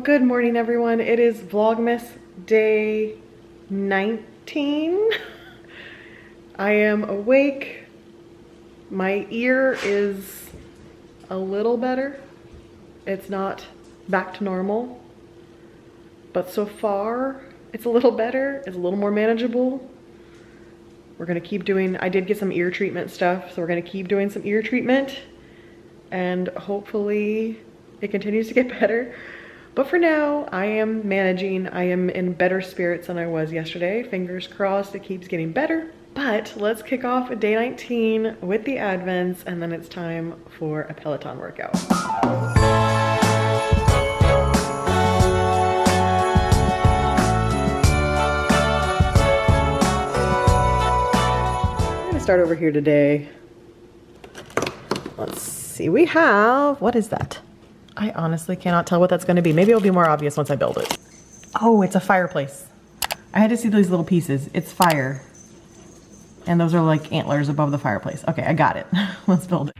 Good morning, everyone. It is Vlogmas day 19. I am awake. My ear is a little better. It's not back to normal, but so far it's a little better. It's a little more manageable. We're gonna keep doing, I did get some ear treatment stuff, so we're gonna keep doing some ear treatment and hopefully it continues to get better. But for now, I am managing. I am in better spirits than I was yesterday. Fingers crossed it keeps getting better. But let's kick off day 19 with the Advents, and then it's time for a Peloton workout. I'm gonna start over here today. Let's see, we have, what is that? I honestly cannot tell what that's going to be. Maybe it'll be more obvious once I build it. Oh, it's a fireplace. I had to see these little pieces. It's fire. And those are like antlers above the fireplace. Okay, I got it. Let's build it.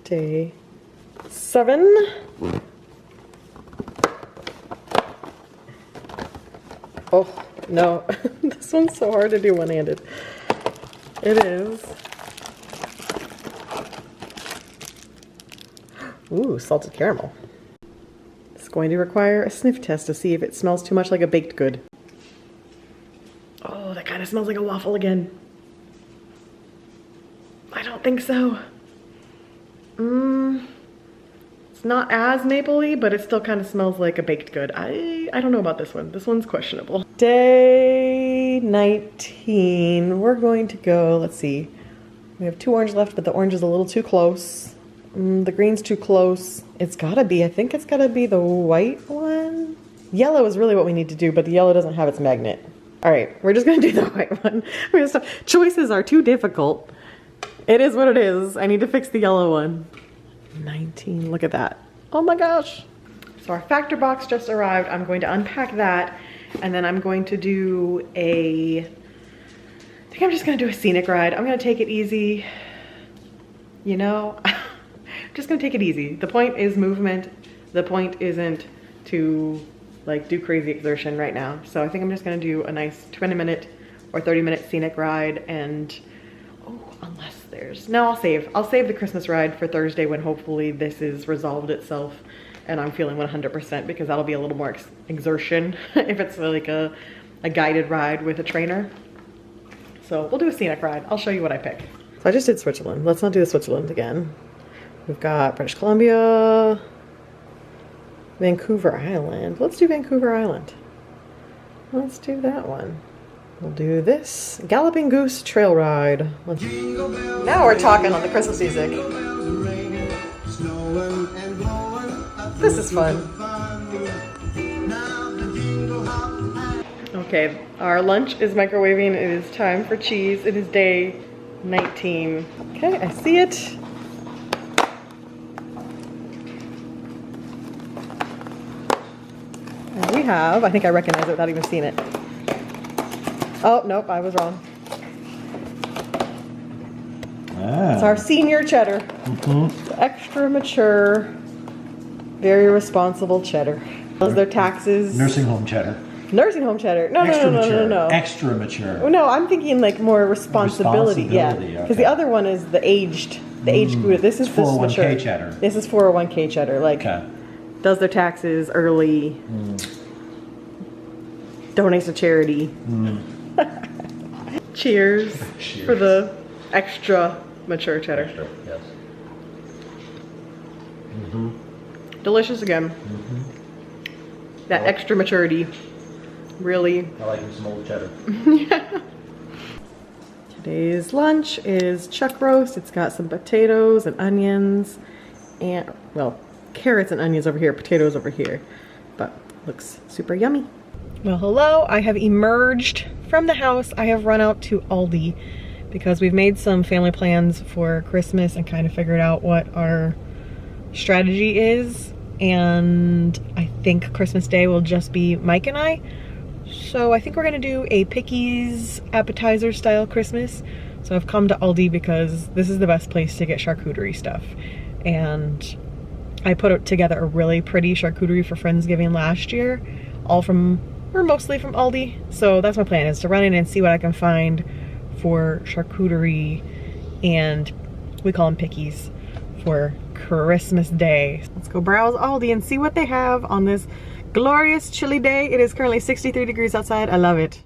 Day 7. Oh, no. This one's so hard to do one-handed. It is. Ooh, salted caramel. It's going to require a sniff test to see if it smells too much like a baked good. Oh, that kind of smells like a waffle again. I don't think so. It's not as mapley, but it still kind of smells like a baked good. I don't know about this one. This one's questionable. Day 19. We're going to go, let's see. We have 2 orange left, but the orange is a little too close. The green's too close. It's gotta be, I think it's gotta be the white one. Yellow is really what we need to do, but the yellow doesn't have its magnet. All right, we're just gonna do the white one. We're gonna stop. Choices are too difficult. It is what it is. I need to fix the yellow one. 19, look at that. Oh my gosh. So our factor box just arrived. I'm going to unpack that, and then I'm going to do I think I'm just gonna do a scenic ride. I'm gonna take it easy. You know, I'm just gonna take it easy. The point is movement. The point isn't to like do crazy exertion right now. So I think I'm just gonna do a nice 20-minute or 30-minute scenic ride, and unless there's, no, I'll save the Christmas ride for Thursday when hopefully this is resolved itself and I'm feeling 100%, because that'll be a little more exertion if it's like a guided ride with a trainer. So we'll do a scenic ride. I'll show you what I pick. So I just did Switzerland. Let's not do the Switzerland again. We've got British Columbia, Vancouver Island. Let's do Vancouver Island. Let's do that one. We'll do this Galloping Goose trail ride. Now we're talking on the Christmas music. This is fun. Okay, our lunch is microwaving. It is time for cheese. It is day 19. Okay, I see it. And we have, I think I recognize it without even seeing it. Oh, nope, I was wrong. It's our senior cheddar. It's extra mature, very responsible cheddar. Those their taxes. Nursing home cheddar. Nursing home cheddar. No. Extra mature. Oh, no, I'm thinking like more responsibility. Yeah, because the other one is the aged Gouda. This is 401k cheddar. This is 401k cheddar. Like, does their taxes early. Donates to charity. Cheers for the extra mature cheddar. Extra, yes. Delicious again. That extra maturity. Really. I like some old cheddar. Yeah. Today's lunch is chuck roast. It's got some potatoes and onions and, well, carrots and onions over here, potatoes over here, but looks super yummy. Well, hello, I have emerged from the house. I have run out to Aldi because we've made some family plans for Christmas and kind of figured out what our strategy is. And I think Christmas Day will just be Mike and I. So I think we're gonna do a Pickies appetizer style Christmas. So I've come to Aldi because this is the best place to get charcuterie stuff. And I put together a really pretty charcuterie for Friendsgiving last year, mostly from Aldi. So that's my plan, is to run in and see what I can find for charcuterie, and we call them Pickies, for Christmas Day. Let's go browse Aldi and see what they have on this glorious chilly day. It is currently 63 degrees outside. I love it.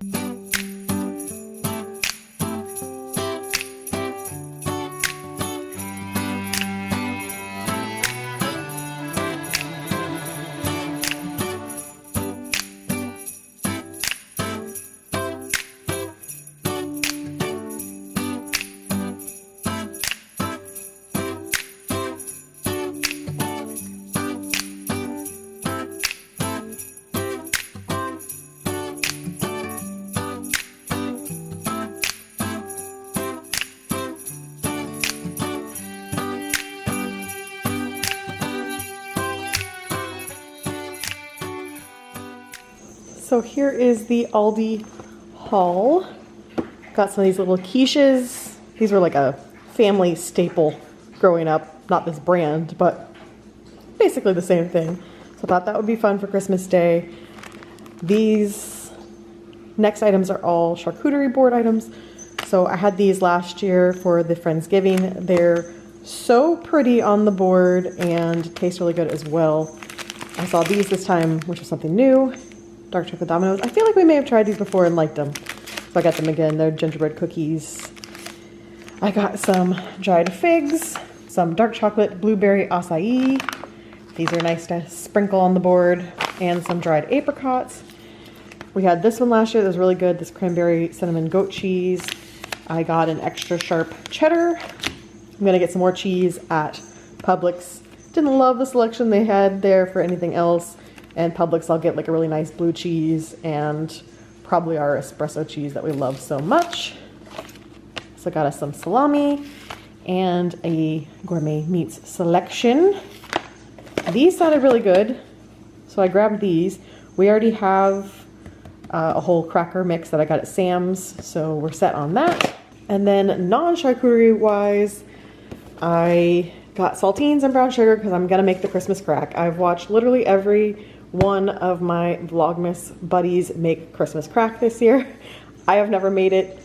So here is the Aldi haul. Got some of these little quiches. These were like a family staple growing up. Not this brand, but basically the same thing. So I thought that would be fun for Christmas Day. These next items are all charcuterie board items. So I had these last year for the Friendsgiving. They're so pretty on the board and taste really good as well. I saw these this time, which was something new. Dark chocolate dominoes. I feel like we may have tried these before and liked them. So I got them again. They're gingerbread cookies. I got some dried figs, some dark chocolate blueberry acai. These are nice to sprinkle on the board, and some dried apricots. We had this one last year that was really good, this cranberry cinnamon goat cheese. I got an extra sharp cheddar. I'm gonna get some more cheese at Publix. Didn't love the selection they had there for anything else. And Publix, I'll get like a really nice blue cheese and probably our espresso cheese that we love so much. So got us some salami and a gourmet meats selection. These sounded really good, so I grabbed these. We already have a whole cracker mix that I got at Sam's, so we're set on that. And then non-charcuterie wise, I got saltines and brown sugar because I'm gonna make the Christmas crack. I've watched literally every one of my Vlogmas buddies make Christmas crack this year. I have never made it.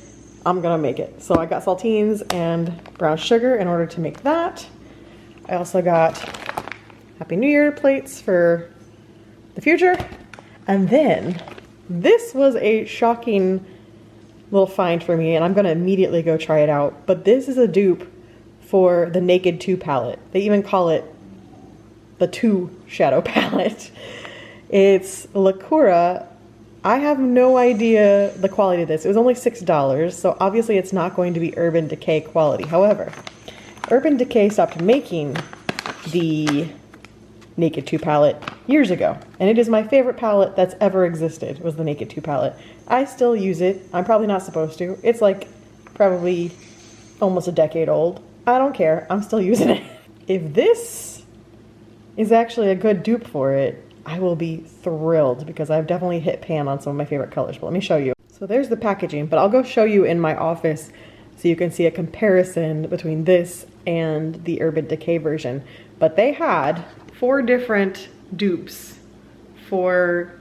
I'm gonna make it. So I got saltines and brown sugar in order to make that. I also got Happy New Year plates for the future. And then this was a shocking little find for me, and I'm gonna immediately go try it out. But this is a dupe for the Naked 2 palette. They even call it the 2 shadow palette. It's Lacura. I have no idea the quality of this. It was only $6, so obviously it's not going to be Urban Decay quality. However, Urban Decay stopped making the Naked 2 palette years ago, and it is my favorite palette that's ever existed, was the Naked 2 palette. I still use it. I'm probably not supposed to. It's like probably almost a decade old. I don't care. I'm still using it. If this is actually a good dupe for it, I will be thrilled because I've definitely hit pan on some of my favorite colors. But let me show you. So there's the packaging, but I'll go show you in my office so you can see a comparison between this and the Urban Decay version. But they had 4 different dupes for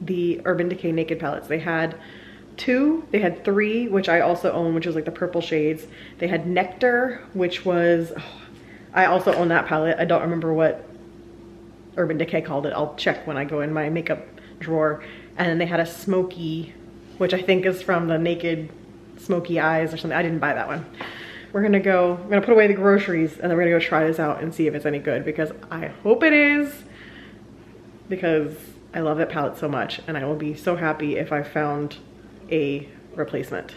the Urban Decay Naked palettes. They had 2, they had 3, which I also own, which was like the purple shades. They had Nectar, which was, I also own that palette. I don't remember what Urban Decay called it. I'll check when I go in my makeup drawer. And then they had a Smoky, which I think is from the Naked Smoky Eyes or something. I didn't buy that one. I'm gonna put away the groceries and then we're gonna go try this out and see if it's any good, because I hope it is, because I love that palette so much and I will be so happy if I found a replacement.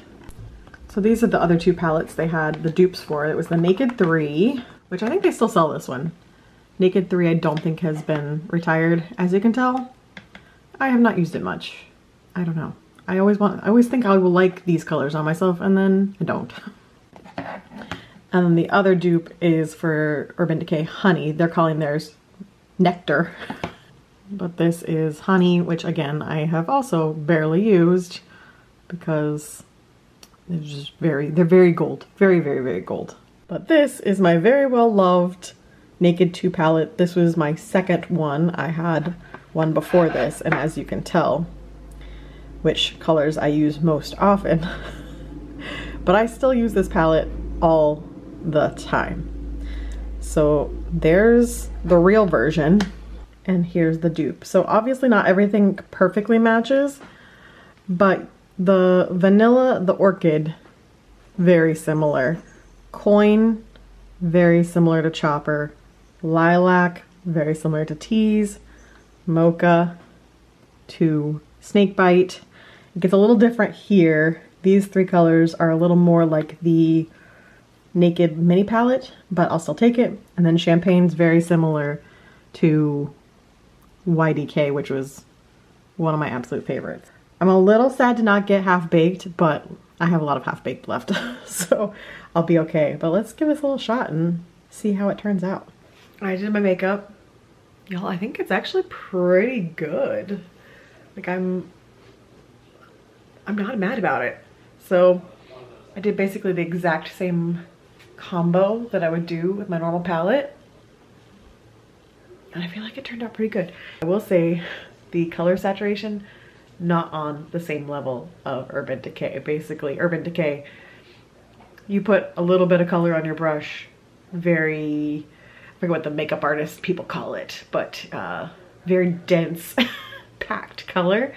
So these are the other 2 palettes they had the dupes for. It was the Naked 3, which I think they still sell this one. Naked 3 I don't think has been retired. As you can tell, I have not used it much. I don't know. I always think I will like these colors on myself, and then I don't. And then the other dupe is for Urban Decay Honey. They're calling theirs Nectar. But this is Honey, which again, I have also barely used because they're just they're very gold. Very, very, very gold. But this is my very well loved Naked 2 palette. This was my second one. I had one before this, and as you can tell, which colors I use most often. But I still use this palette all the time. So there's the real version, and here's the dupe. So obviously not everything perfectly matches, but the vanilla, the orchid, very similar. Coin, very similar to Chopper. Lilac, very similar to Tease. Mocha to Snakebite. It gets a little different here. These three colors are a little more like the Naked mini palette, but I'll still take it. And then Champagne's very similar to YDK, which was one of my absolute favorites. I'm a little sad to not get Half Baked, but I have a lot of Half Baked left, so I'll be okay. But let's give this a little shot and see how it turns out. I did my makeup. Y'all, I think it's actually pretty good. Like I'm not mad about it. So I did basically the exact same combo that I would do with my normal palette. And I feel like it turned out pretty good. I will say the color saturation, not on the same level of Urban Decay. Basically, Urban Decay, you put a little bit of color on your brush, very, I forget what the makeup artist people call it, but very dense, packed color.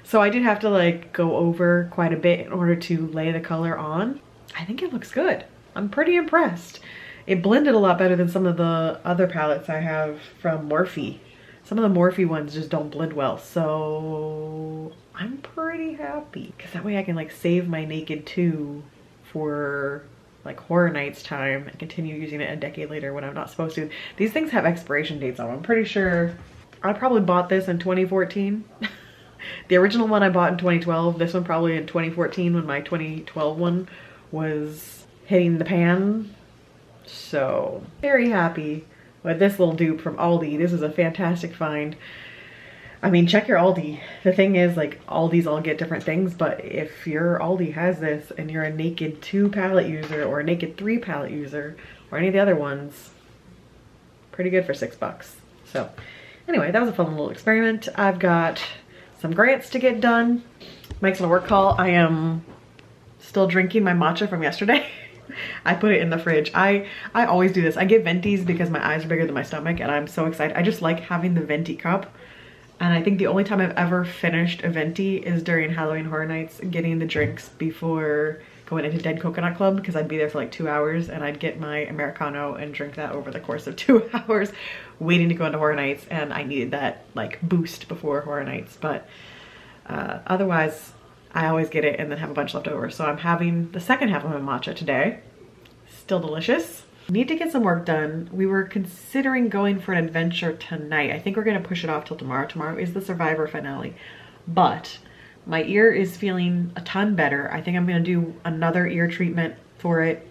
So I did have to like go over quite a bit in order to lay the color on. I think it looks good. I'm pretty impressed. It blended a lot better than some of the other palettes I have from Morphe. Some of the Morphe ones just don't blend well, so I'm pretty happy. Because that way I can like save my Naked 2 for like Horror Nights time and continue using it a decade later when I'm not supposed to. These things have expiration dates on them. I'm pretty sure I probably bought this in 2014. The original one I bought in 2012. This one probably in 2014 when my 2012 one was hitting the pan. So very happy with this little dupe from Aldi. This is a fantastic find. I mean, check your Aldi. The thing is, like, Aldis all get different things, but if your Aldi has this and you're a Naked 2 palette user or a Naked 3 palette user or any of the other ones, pretty good for $6. So anyway, that was a fun little experiment. I've got some grants to get done. Mike's on a work call. I am still drinking my matcha from yesterday. I put it in the fridge. I always do this. I get ventis because my eyes are bigger than my stomach and I'm so excited. I just like having the venti cup. And I think the only time I've ever finished a venti is during Halloween Horror Nights, getting the drinks before going into Dead Coconut Club, because I'd be there for like 2 hours and I'd get my Americano and drink that over the course of 2 hours waiting to go into Horror Nights, and I needed that like boost before Horror Nights. But otherwise, I always get it and then have a bunch left over. So I'm having the second half of my matcha today. Still delicious. Need to get some work done. We were considering going for an adventure tonight. I think we're gonna push it off till tomorrow. Tomorrow is the Survivor finale. But my ear is feeling a ton better. I think I'm gonna do another ear treatment for it.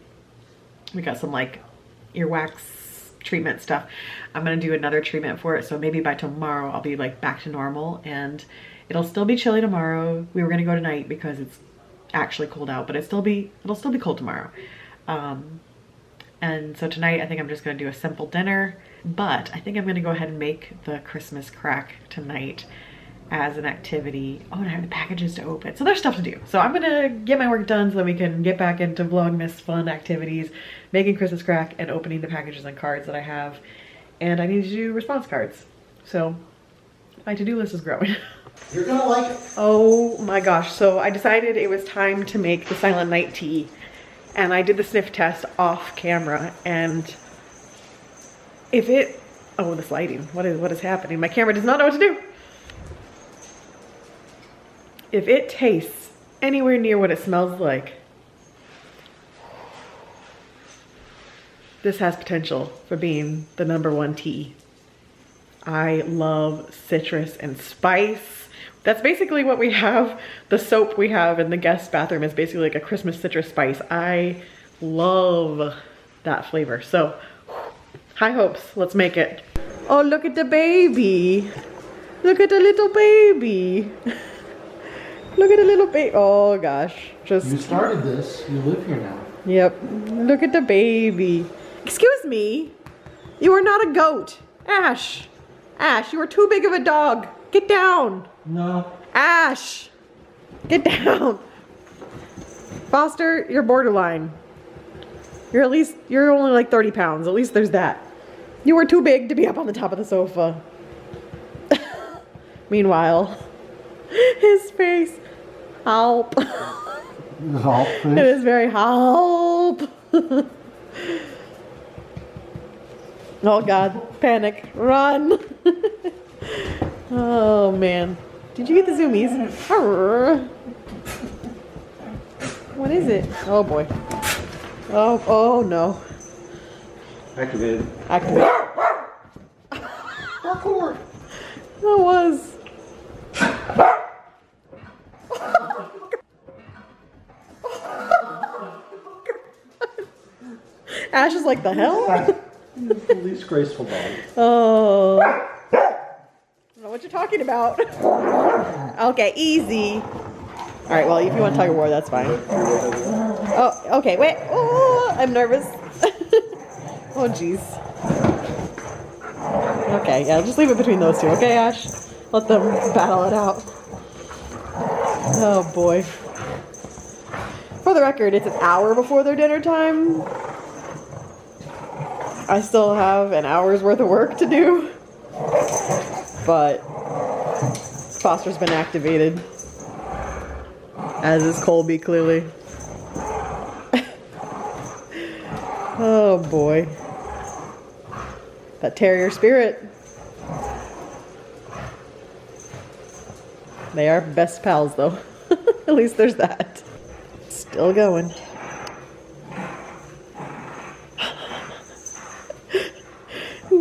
We got some like earwax treatment stuff. I'm gonna do another treatment for it. So maybe by tomorrow I'll be like back to normal, and it'll still be chilly tomorrow. We were gonna go tonight because it's actually cold out, but it'll still be cold tomorrow. And so tonight I think I'm just gonna do a simple dinner, but I think I'm gonna go ahead and make the Christmas crack tonight as an activity. Oh, and I have the packages to open. So there's stuff to do. So I'm gonna get my work done so that we can get back into Vlogmas fun activities, making Christmas crack and opening the packages and cards that I have. And I need to do response cards. So my to-do list is growing. You're gonna like it. Oh my gosh. So I decided it was time to make the Silent Night tea. And I did the sniff test off camera, and if it, oh, this lighting, what is happening? My camera does not know what to do. If it tastes anywhere near what it smells like, this has potential for being the #1 tea. I love citrus and spice. That's basically what we have. The soap we have in the guest bathroom is basically like a Christmas citrus spice. I love that flavor. So, high hopes. Let's make it. Oh, look at the baby. Look at the little baby. Look at the little baby. Oh gosh. You started this. You live here now. Yep. Look at the baby. Excuse me. You are not a goat. Ash. Ash, you are too big of a dog. Get down. No. Ash. Get down. Foster, you're borderline. You're only like 30 pounds. At least there's that. You were too big to be up on the top of the sofa. Meanwhile, his face. Help. Help, It is very help. Oh God, panic, run. Oh man. Did you get the zoomies? Arr. What is it? Oh boy. Oh no. Activated. Activate. Parkour. That was. Ash is like, the hell? The least graceful dog. Oh. I don't know what you're talking about. Okay, easy. All right, well, if you want tug of war, that's fine. Oh, okay, wait. Oh, I'm nervous. Oh, jeez. Okay, yeah, just leave it between those two, okay, Ash? Let them battle it out. Oh, boy. For the record, it's an hour before their dinner time. I still have an hour's worth of work to do. But Foster's been activated. As is Colby, clearly. Oh boy. That terrier spirit. They are best pals though. At least there's that. Still going.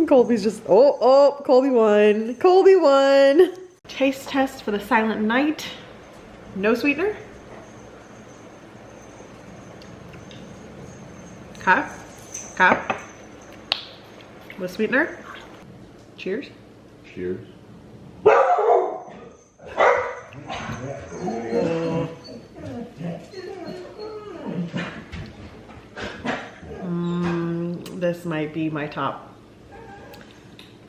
Colby's just, Colby won. Colby won. Taste test for the Silent Night. No sweetener. Okay. With sweetener. Cheers. Cheers. This might be my top.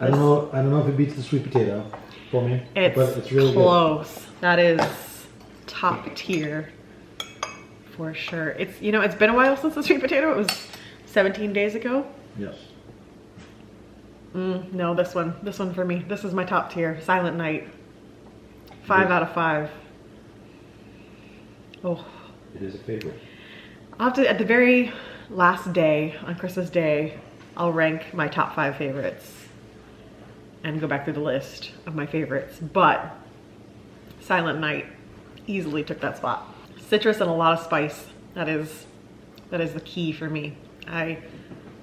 I don't know if it beats the sweet potato for me, but it's really close. Good. That is top tier for sure. It's it's been a while since the sweet potato. It was 17 days ago. Yes. No, this one for me. This is my top tier. Silent Night. 5 out of 5. Oh. It is a favorite. I'll have to, at the very last day, on Christmas Day, I'll rank my top 5 favorites and go back through the list of my favorites. But Silent Night easily took that spot. Citrus and a lot of spice. That is the key for me. I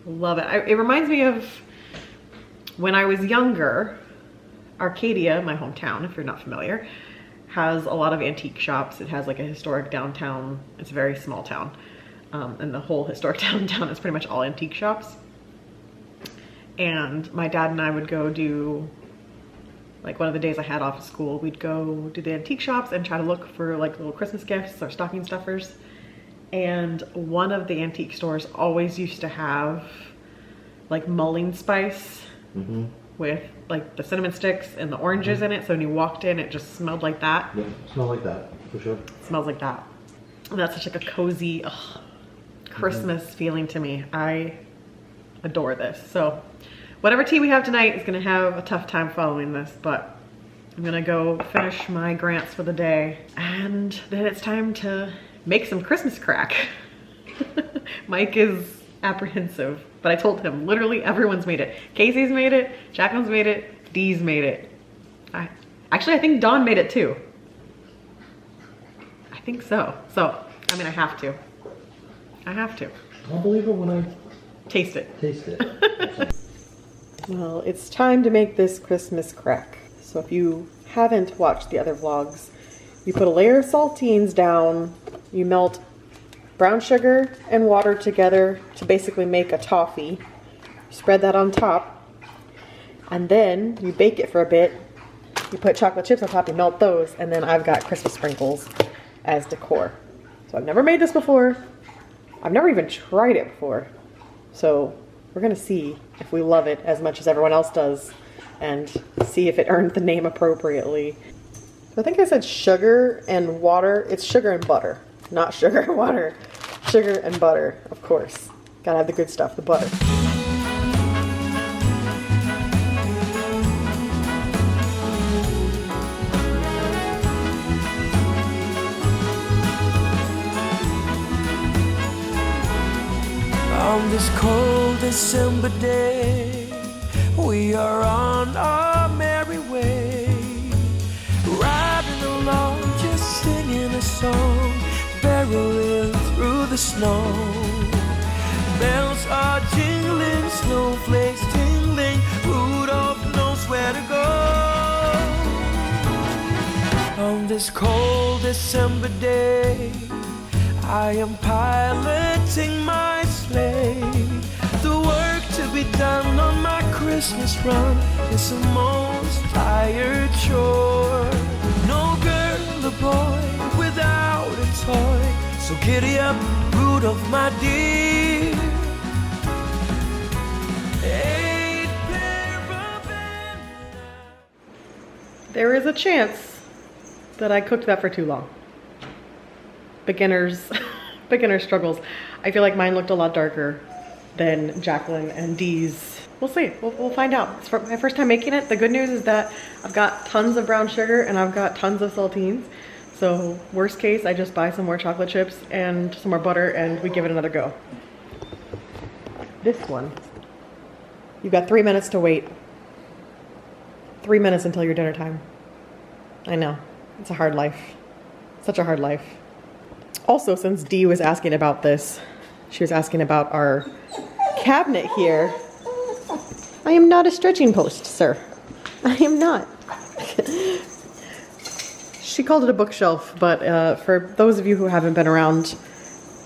love it. It reminds me of when I was younger. Arcadia, my hometown, if you're not familiar, has a lot of antique shops. It has like a historic downtown. It's a very small town. And the whole historic downtown is pretty much all antique shops. And my dad and I would go do, like one of the days I had off of school, we'd go do the antique shops and try to look for like little Christmas gifts or stocking stuffers. And one of the antique stores always used to have like mulling spice with like the cinnamon sticks and the oranges in it. So when you walked in, it just smelled like that. Yeah, smelled like that, for sure. It smells like that. And that's such like a cozy Christmas feeling to me. I adore this. So whatever tea we have tonight is gonna have a tough time following this, but I'm gonna go finish my grants for the day. And then it's time to make some Christmas crack. Mike is apprehensive, but I told him literally everyone's made it. Casey's made it, Jacqueline's made it, Dee's made it. I think Dawn made it too. I think so. So, I mean, I have to. I'll believe it when I Taste it. Taste it. Well, it's time to make this Christmas crack. So if you haven't watched the other vlogs, you put a layer of saltines down, you melt brown sugar and water together to basically make a toffee. Spread that on top, and then you bake it for a bit. You put chocolate chips on top, you melt those, and then I've got Christmas sprinkles as decor. So I've never made this before. I've never even tried it before. So we're gonna see if we love it as much as everyone else does and see if it earned the name appropriately. So I think I said sugar and water. It's sugar and butter, not sugar and water. Sugar and butter, of course. Gotta have the good stuff, the butter. On this cold December day, we are on our merry way, riding along, just singing a song, barreling through the snow. Bells are jingling, snowflakes tingling, Rudolph knows where to go. On this cold December day, I am piloting my sleigh. The work to be done on my Christmas run is the most tired chore. No girl or boy without a toy, so giddy up, Rudolph, my dear. 8 pair of bandanas. There is a chance that I cooked that for too long. Beginner struggles. I feel like mine looked a lot darker than Jacqueline and Dee's. We'll see. We'll find out. It's my first time making it. The good news is that I've got tons of brown sugar and I've got tons of saltines. So worst case, I just buy some more chocolate chips and some more butter and we give it another go. This one, you've got 3 minutes to wait. 3 minutes until your dinner time. I know. It's a hard life. Such a hard life. Also, since Dee was asking about this, she was asking about our cabinet here. I am not a stretching post, sir. I am not. She called it a bookshelf, but for those of you who haven't been around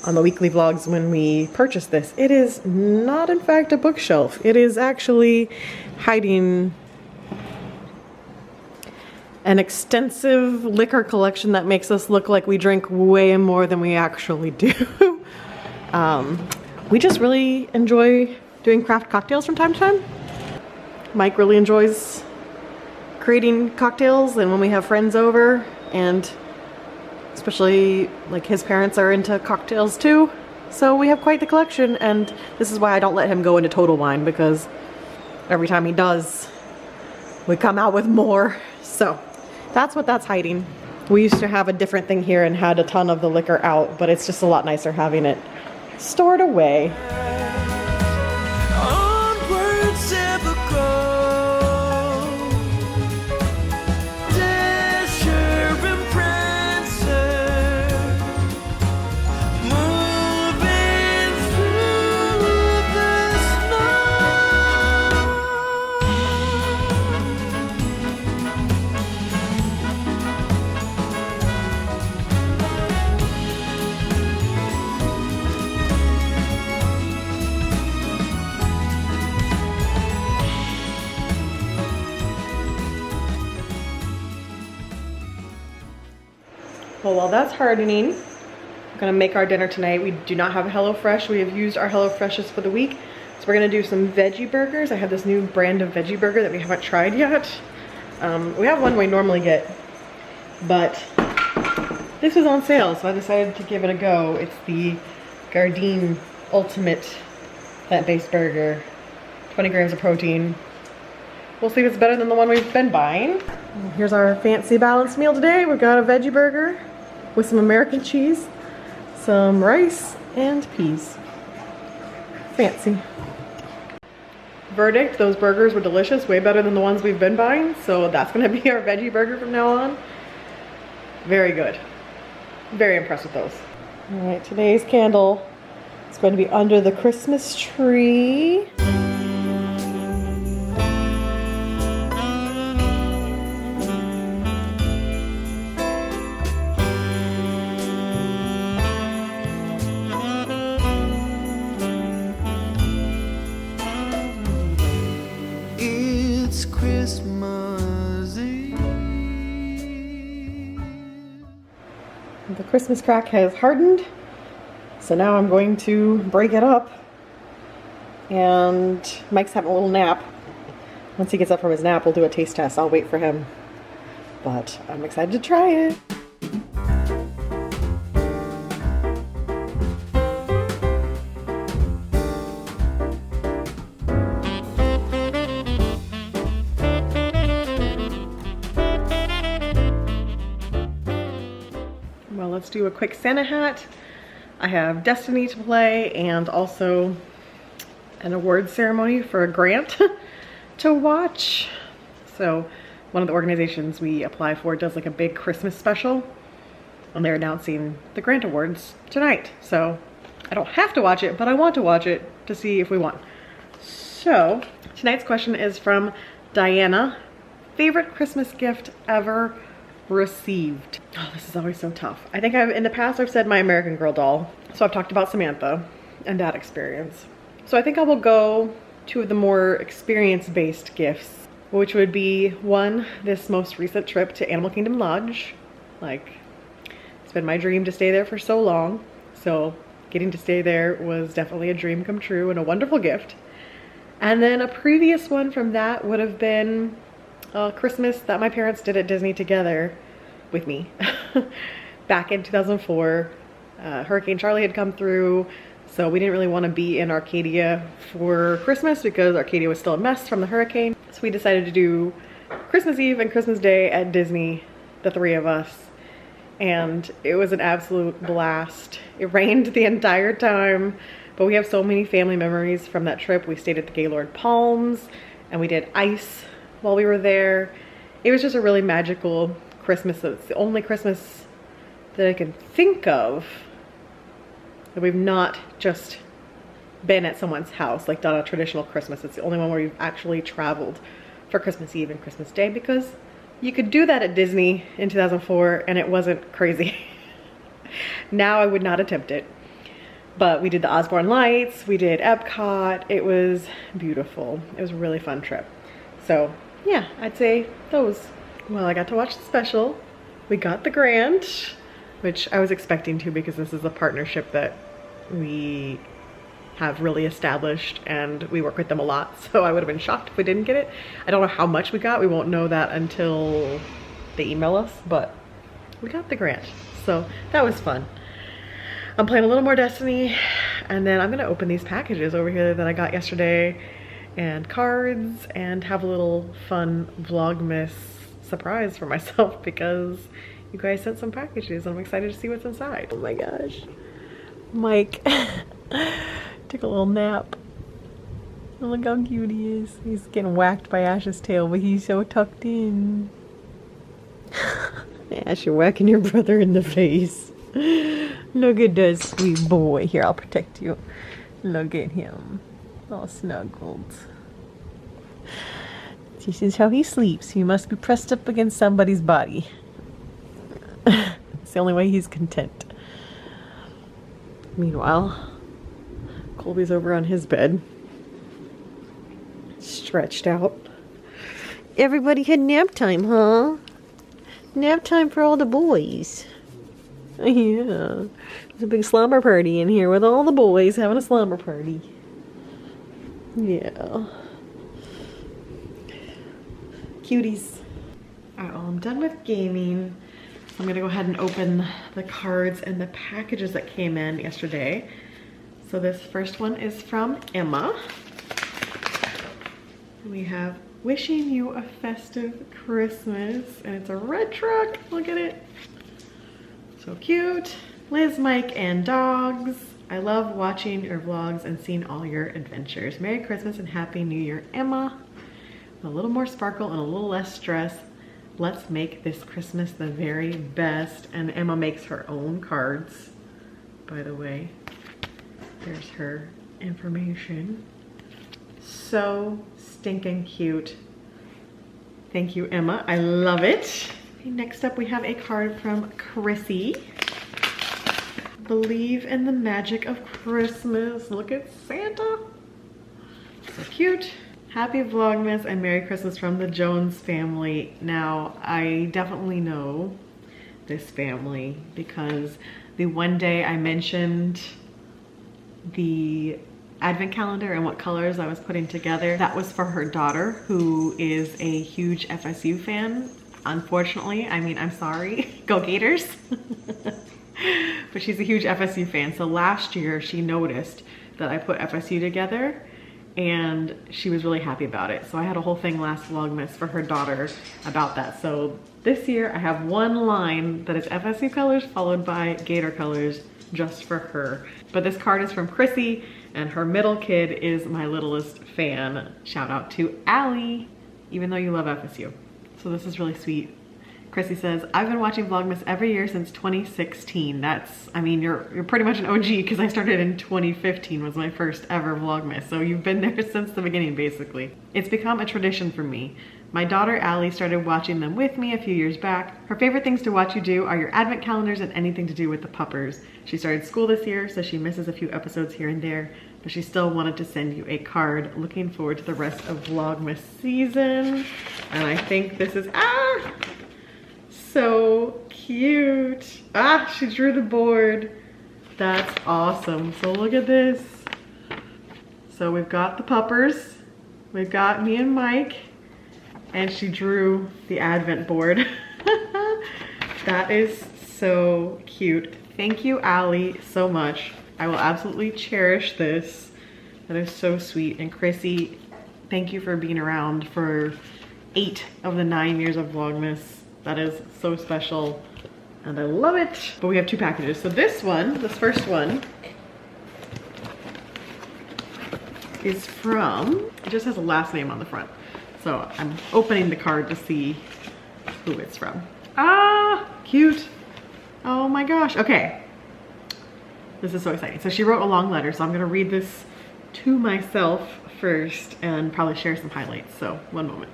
on the weekly vlogs when we purchased this, it is not in fact a bookshelf. It is actually hiding an extensive liquor collection that makes us look like we drink way more than we actually do. We just really enjoy doing craft cocktails from time to time. Mike really enjoys creating cocktails, and when we have friends over, and especially like his parents are into cocktails too, so we have quite the collection. And this is why I don't let him go into total wine, because every time he does, we come out with more. So that's what that's hiding. We used to have a different thing here and had a ton of the liquor out, but it's just a lot nicer having it stored away. Onwards ever go, Dasher and Prancer, moving through the snow. Well, while that's hardening, we're gonna make our dinner tonight. We do not have a HelloFresh. We have used our HelloFreshes for the week. So we're gonna do some veggie burgers. I have this new brand of veggie burger that we haven't tried yet. We have one we normally get, but this was on sale, so I decided to give it a go. It's the Gardein Ultimate Plant-Based Burger, 20 grams of protein. We'll see if it's better than the one we've been buying. Here's our fancy balanced meal today. We've got a veggie burger with some American cheese, some rice, and peas. Fancy. Verdict, those burgers were delicious, way better than the ones we've been buying, so that's gonna be our veggie burger from now on. Very good. Very impressed with those. All right, today's candle is going to be under the Christmas tree. It's Christmas Eve. The Christmas crack has hardened, so now I'm going to break it up. And Mike's having a little nap. Once he gets up from his nap, we'll do a taste test. I'll wait for him. But I'm excited to try it. Well, let's do a quick Santa hat. I have Destiny to play and also an award ceremony for a grant to watch. So one of the organizations we apply for does like a big Christmas special, and they're announcing the grant awards tonight. So I don't have to watch it, but I want to watch it to see if we won. So tonight's question is from Diana. Favorite Christmas gift ever received? Oh, this is always so tough. I think in the past I've said my American Girl doll. So I've talked about Samantha and that experience. So I think I will go to the more experience-based gifts, which would be one, this most recent trip to Animal Kingdom Lodge. Like, it's been my dream to stay there for so long. So getting to stay there was definitely a dream come true and a wonderful gift. And then a previous one from that would have been Christmas that my parents did at Disney together with me. Back in 2004, Hurricane Charlie had come through, so we didn't really want to be in Arcadia for Christmas because Arcadia was still a mess from the hurricane. So we decided to do Christmas Eve and Christmas Day at Disney, the three of us. And it was an absolute blast. It rained the entire time, but we have so many family memories from that trip. We stayed at the Gaylord Palms and we did ice while we were there. It was just a really magical Christmas. It's the only Christmas that I can think of that we've not just been at someone's house, like done a traditional Christmas. It's the only one where we've actually traveled for Christmas Eve and Christmas Day, because you could do that at Disney in 2004 and it wasn't crazy. Now I would not attempt it. But we did the Osborne Lights, we did Epcot. It was beautiful. It was a really fun trip. So yeah, I'd say those. Well, I got to watch the special. We got the grant, which I was expecting to because this is a partnership that we have really established and we work with them a lot. So I would have been shocked if we didn't get it. I don't know how much we got. We won't know that until they email us, but we got the grant. So that was fun. I'm playing a little more Destiny, and then I'm gonna open these packages over here that I got yesterday and cards and have a little fun Vlogmas surprise for myself because you guys sent some packages and I'm excited to see what's inside. Oh my gosh. Mike took a little nap. Look how cute he is. He's getting whacked by Ash's tail, but he's so tucked in. Ash, you're whacking your brother in the face. Look at that sweet boy. Here, I'll protect you. Look at him. All snuggled. This is how he sleeps. He must be pressed up against somebody's body. It's the only way he's content. Meanwhile, Colby's over on his bed, stretched out. Everybody had nap time, huh? Nap time for all the boys. Yeah. There's a big slumber party in here with all the boys having a slumber party. Yeah. Cuties. Alright, well, I'm done with gaming. I'm gonna go ahead and open the cards and the packages that came in yesterday. So this first one is from Emma. We have wishing you a festive Christmas, and it's a red truck. Look at it. So cute. Liz, Mike, and dogs. I love watching your vlogs and seeing all your adventures. Merry Christmas and Happy New Year, Emma. A little more sparkle and a little less stress. Let's make this Christmas the very best. And Emma makes her own cards, by the way. There's her information. So stinking cute. Thank you, Emma. I love it. Okay, next up, we have a card from Chrissy. Believe in the magic of Christmas. Look at Santa. So cute. Happy Vlogmas and Merry Christmas from the Jones family. Now, I definitely know this family because the one day I mentioned the advent calendar and what colors I was putting together, that was for her daughter, who is a huge FSU fan. Unfortunately, I mean, I'm sorry, go Gators. But she's a huge FSU fan. So last year she noticed that I put FSU together and she was really happy about it. So I had a whole thing last Vlogmas for her daughter about that. So this year I have one line that is FSU colors followed by Gator colors just for her. But this card is from Chrissy and her middle kid is my littlest fan. Shout out to Allie, even though you love FSU. So this is really sweet. Chrissy says, I've been watching Vlogmas every year since 2016. That's, I mean, you're pretty much an OG because I started in 2015 was my first ever Vlogmas. So you've been there since the beginning, basically. It's become a tradition for me. My daughter Allie started watching them with me a few years back. Her favorite things to watch you do are your advent calendars and anything to do with the puppers. She started school this year, so she misses a few episodes here and there, but she still wanted to send you a card. Looking forward to the rest of Vlogmas season. And I think this is, so cute. She drew the board. That's awesome. So look at this. So we've got the puppers. We've got me and Mike. And she drew the advent board. That is so cute. Thank you, Allie, so much. I will absolutely cherish this. That is so sweet. And Chrissy, thank you for being around for 8 of the 9 years of Vlogmas. That is so special and I love it. But we have 2 packages. So this first one is from, it just has a last name on the front. So I'm opening the card to see who it's from. Cute. Oh my gosh. Okay. This is so exciting. So she wrote a long letter, so I'm gonna read this to myself first and probably share some highlights. So one moment.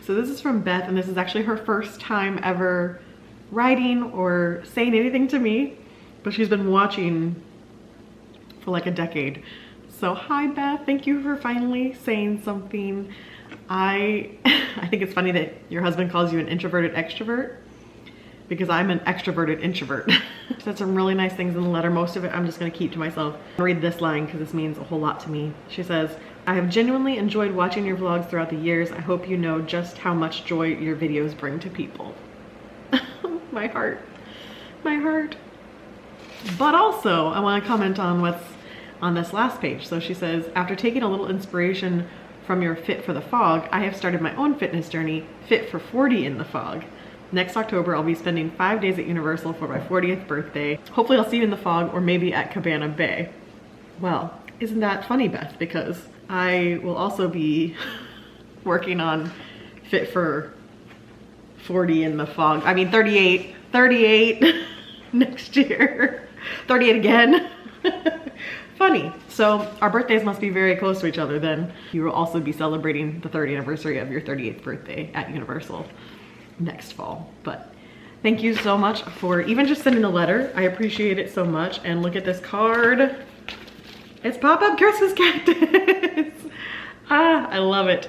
So this is from Beth, and this is actually her first time ever writing or saying anything to me, but she's been watching for like a decade. So hi Beth, thank you for finally saying something. I think it's funny that your husband calls you an introverted extrovert because I'm an extroverted introvert. She said some really nice things in the letter. Most of it I'm just gonna keep to myself. I'll read this line because this means a whole lot to me. She says, I have genuinely enjoyed watching your vlogs throughout the years. I hope you know just how much joy your videos bring to people. My heart, my heart. But also I wanna comment on what's on this last page. So she says, after taking a little inspiration from your Fit for the Fog, I have started my own fitness journey, Fit for 40 in the Fog. Next October, I'll be spending 5 days at Universal for my 40th birthday. Hopefully I'll see you in the fog or maybe at Cabana Bay. Well, isn't that funny, Beth? Because I will also be working on Fit for 40 in the Fog. I mean, 38 next year. 38 again. Funny. So our birthdays must be very close to each other then. You will also be celebrating the 30th anniversary of your 38th birthday at Universal next fall. But thank you so much for even just sending a letter. I appreciate it so much. And look at this card. It's pop-up Christmas cactus. I love it.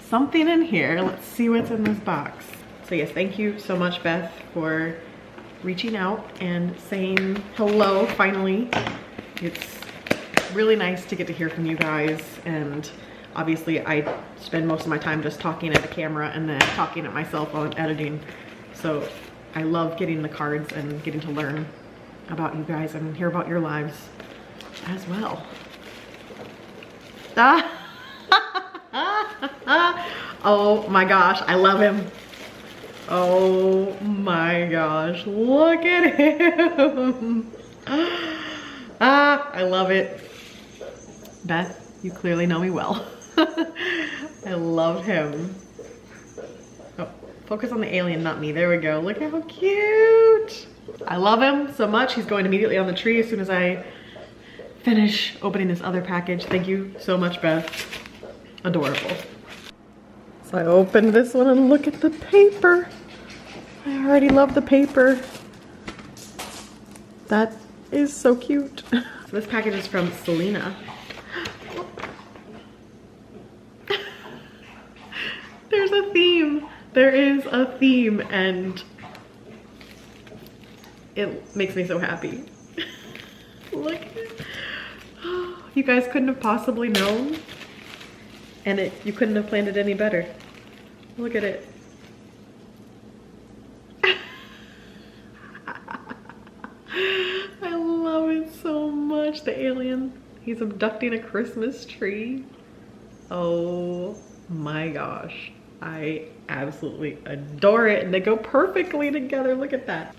Something in here. Let's see what's in this box. So yes, thank you so much, Beth, for reaching out and saying hello finally. It's really nice to get to hear from you guys, and obviously I spend most of my time just talking at the camera and then talking at myself while I'm editing. So I love getting the cards and getting to learn about you guys and hear about your lives as well. Oh my gosh, I love him. Oh my gosh, look at him. I love it. Beth, you clearly know me well. I love him. Oh, focus on the alien, not me. There we go. Look how cute. I love him so much. He's going immediately on the tree as soon as I finish opening this other package. Thank you so much, Beth. Adorable. So I opened this one and look at the paper. I already love the paper. That is so cute. So this package is from Selena. There's a theme. There is a theme and it makes me so happy. Look at it. You guys couldn't have possibly known and you couldn't have planned it any better. Look at it. I love it so much. The alien, he's abducting a Christmas tree. Oh my gosh. I absolutely adore it and they go perfectly together. Look at that.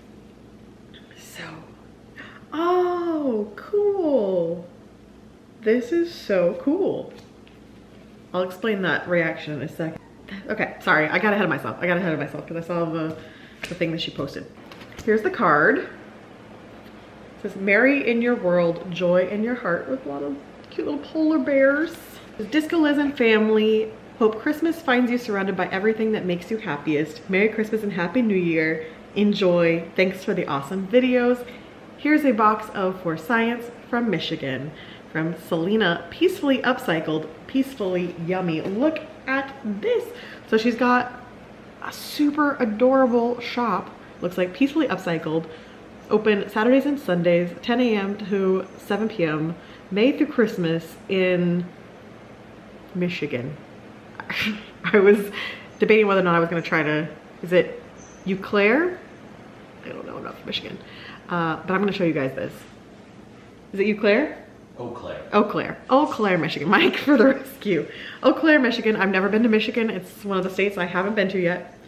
So, oh, cool. This is so cool. I'll explain that reaction in a second. Okay, sorry, I got ahead of myself. Because I saw the thing that she posted. Here's the card. It says, "Merry in your world, joy in your heart," with a lot of cute little polar bears. DiscoLiz and family, hope Christmas finds you surrounded by everything that makes you happiest. Merry Christmas and Happy New Year. Enjoy. Thanks for the awesome videos. Here's a box of For Science from Michigan. From Selena, peacefully upcycled, peacefully yummy. Look at this. So she's got a super adorable shop. Looks like peacefully upcycled. Open Saturdays and Sundays, 10 a.m. to 7 p.m. May through Christmas in Michigan. I was debating whether or not I was gonna try to, is it Eau Claire? I don't know enough Michigan. But I'm gonna show you guys this. Is it Eau Claire? Eau Claire. Eau Claire. Eau Claire, Michigan. Mike for the rescue. Eau Claire, Michigan. I've never been to Michigan. It's one of the states I haven't been to yet.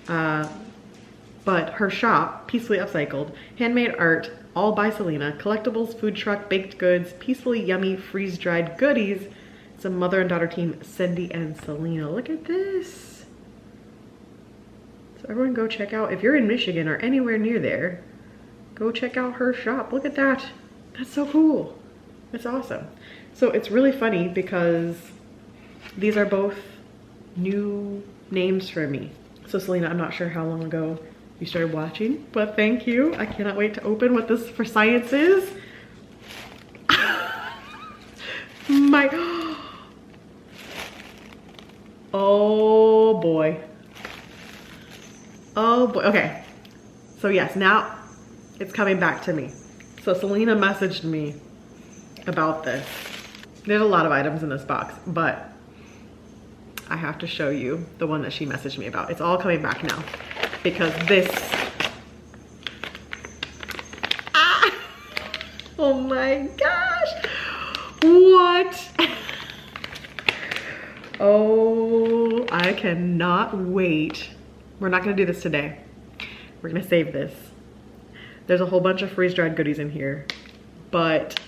But her shop, peacefully upcycled, handmade art, all by Selena, collectibles, food truck, baked goods, peacefully yummy freeze-dried goodies. It's a mother and daughter team, Cindy and Selena. Look at this. So everyone go check out, if you're in Michigan or anywhere near there, go check out her shop. Look at that. That's so cool. That's awesome. So it's really funny because these are both new names for me. So Selena, I'm not sure how long ago you started watching, but thank you. I cannot wait to open what this For Science is. Oh boy. Oh boy. Okay. So yes, now it's coming back to me. So Selena messaged me about this. There's a lot of items in this box, but I have to show you the one that she messaged me about. It's all coming back now because this, oh my gosh, what? Oh, I cannot wait. We're not gonna do this today. We're gonna save this. There's a whole bunch of freeze-dried goodies in here, but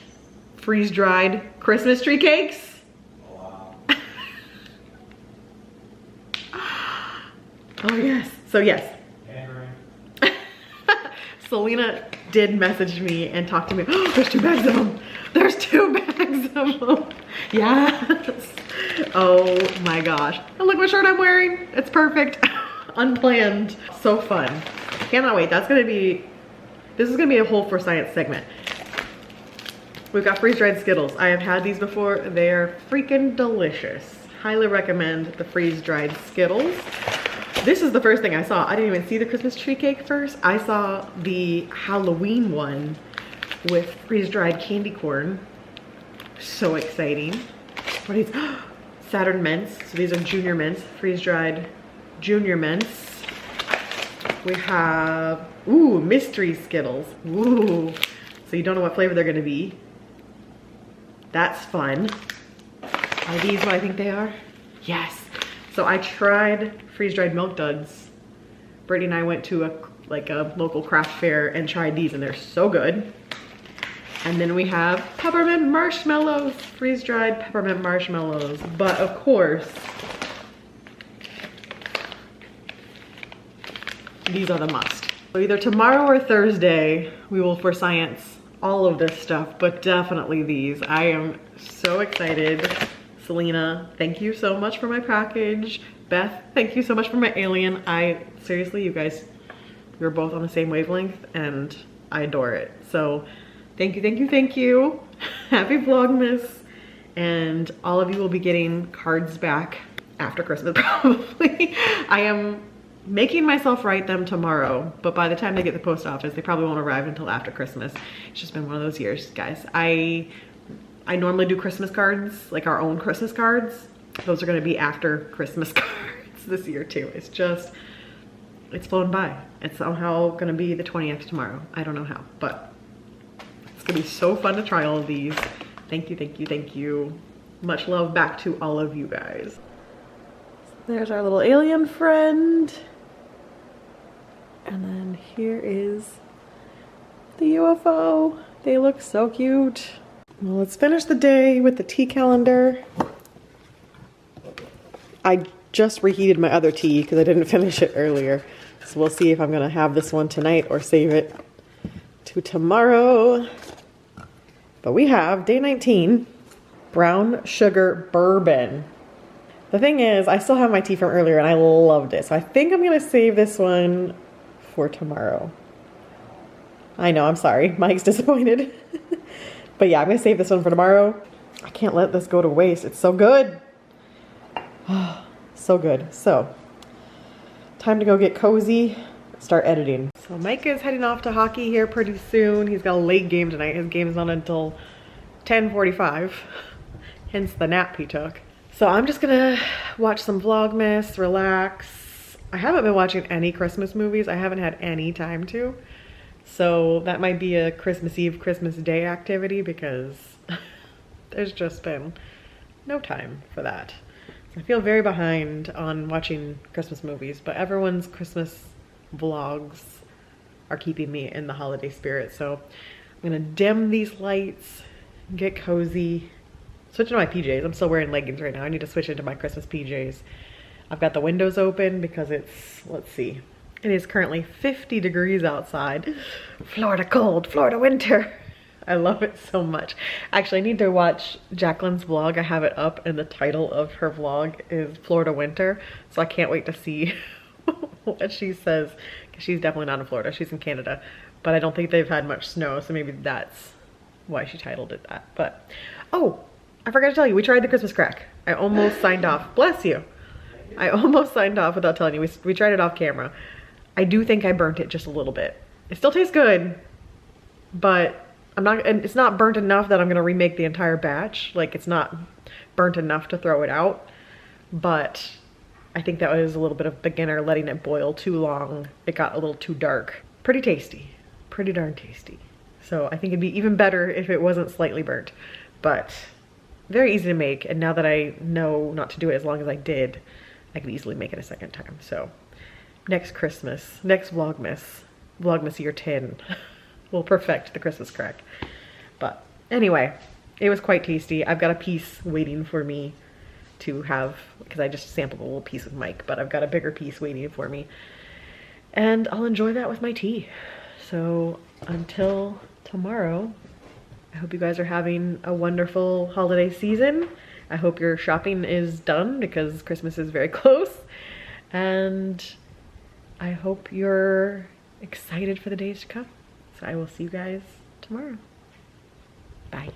freeze-dried Christmas tree cakes? Wow. Oh yes, so yes. Selena did message me and talk to me. Oh, there's 2 bags of them. There's 2 bags of them. Yes. Oh my gosh. And look what shirt I'm wearing. It's perfect. Unplanned. So fun. Cannot wait. This is gonna be a whole For Science segment. We've got freeze-dried Skittles. I have had these before. They're freaking delicious. Highly recommend the freeze-dried Skittles. This is the first thing I saw. I didn't even see the Christmas tree cake first. I saw the Halloween one with freeze-dried candy corn. So exciting. What are these? Saturn mints. So these are junior mints, freeze-dried junior mints. We have, ooh, mystery Skittles. Ooh. So you don't know what flavor they're gonna be. That's fun. Are these what I think they are? Yes. So I tried freeze-dried Milk Duds. Brittany and I went to a local craft fair and tried these and they're so good. And then we have peppermint marshmallows, freeze-dried peppermint marshmallows. But of course, these are the must. So either tomorrow or Thursday, we will For Science all of this stuff, but definitely these. I am so excited. Selena, thank you so much for my package. Beth, thank you so much for my alien. Seriously, you guys, we're both on the same wavelength and I adore it. So thank you, thank you, thank you. Happy Vlogmas. And all of you will be getting cards back after Christmas probably. I am making myself write them tomorrow, but by the time they get to the post office, they probably won't arrive until after Christmas. It's just been one of those years, guys. I normally do Christmas cards, like our own Christmas cards. Those are gonna be after Christmas cards this year too. It's flown by. It's somehow gonna be the 20th tomorrow. I don't know how, but it's gonna be so fun to try all of these. Thank you, thank you, thank you. Much love back to all of you guys. There's our little alien friend. And then here is the UFO. They look so cute. Well, let's finish the day with the tea calendar. I just reheated my other tea because I didn't finish it earlier. So we'll see if I'm gonna have this one tonight or save it to tomorrow. But we have day 19, brown sugar bourbon. The thing is, I still have my tea from earlier and I loved it. So I think I'm gonna save this one for tomorrow. I know, I'm sorry. Mike's disappointed. But yeah, I'm gonna save this one for tomorrow. I can't let this go to waste. It's so good. So good. So, time to go get cozy, start editing. So Mike is heading off to hockey here pretty soon. He's got a late game tonight. His game's not until 10:45, hence the nap he took. So I'm just gonna watch some Vlogmas, relax. I haven't been watching any Christmas movies. I haven't had any time to. So that might be a Christmas Eve, Christmas Day activity because there's just been no time for that. I feel very behind on watching Christmas movies, but everyone's Christmas vlogs are keeping me in the holiday spirit. So I'm gonna dim these lights, get cozy, switch into my PJs. I'm still wearing leggings right now. I need to switch into my Christmas PJs. I've got the windows open because it's, let's see, it is currently 50 degrees outside. Florida cold, Florida winter. I love it so much. Actually, I need to watch Jacqueline's vlog. I have it up and the title of her vlog is Florida winter. So I can't wait to see what she says. She's definitely not in Florida, she's in Canada. But I don't think they've had much snow, so maybe that's why she titled it that. But, oh, I forgot to tell you, we tried the Christmas crack. I almost signed off, bless you. I almost signed off without telling you. We tried it off camera. I do think I burnt it just a little bit. It still tastes good, but it's not burnt enough that I'm gonna remake the entire batch. Like, it's not burnt enough to throw it out, but I think that was a little bit of beginner letting it boil too long. It got a little too dark. Pretty tasty, pretty darn tasty. So I think it'd be even better if it wasn't slightly burnt, but very easy to make. And now that I know not to do it as long as I did, I could easily make it a second time. So next Christmas, next Vlogmas Year 10, we'll perfect the Christmas crack. But anyway, it was quite tasty. I've got a piece waiting for me to have, because I just sampled a little piece with Mike, but I've got a bigger piece waiting for me. And I'll enjoy that with my tea. So until tomorrow, I hope you guys are having a wonderful holiday season. I hope your shopping is done because Christmas is very close. And I hope you're excited for the days to come. So I will see you guys tomorrow. Bye.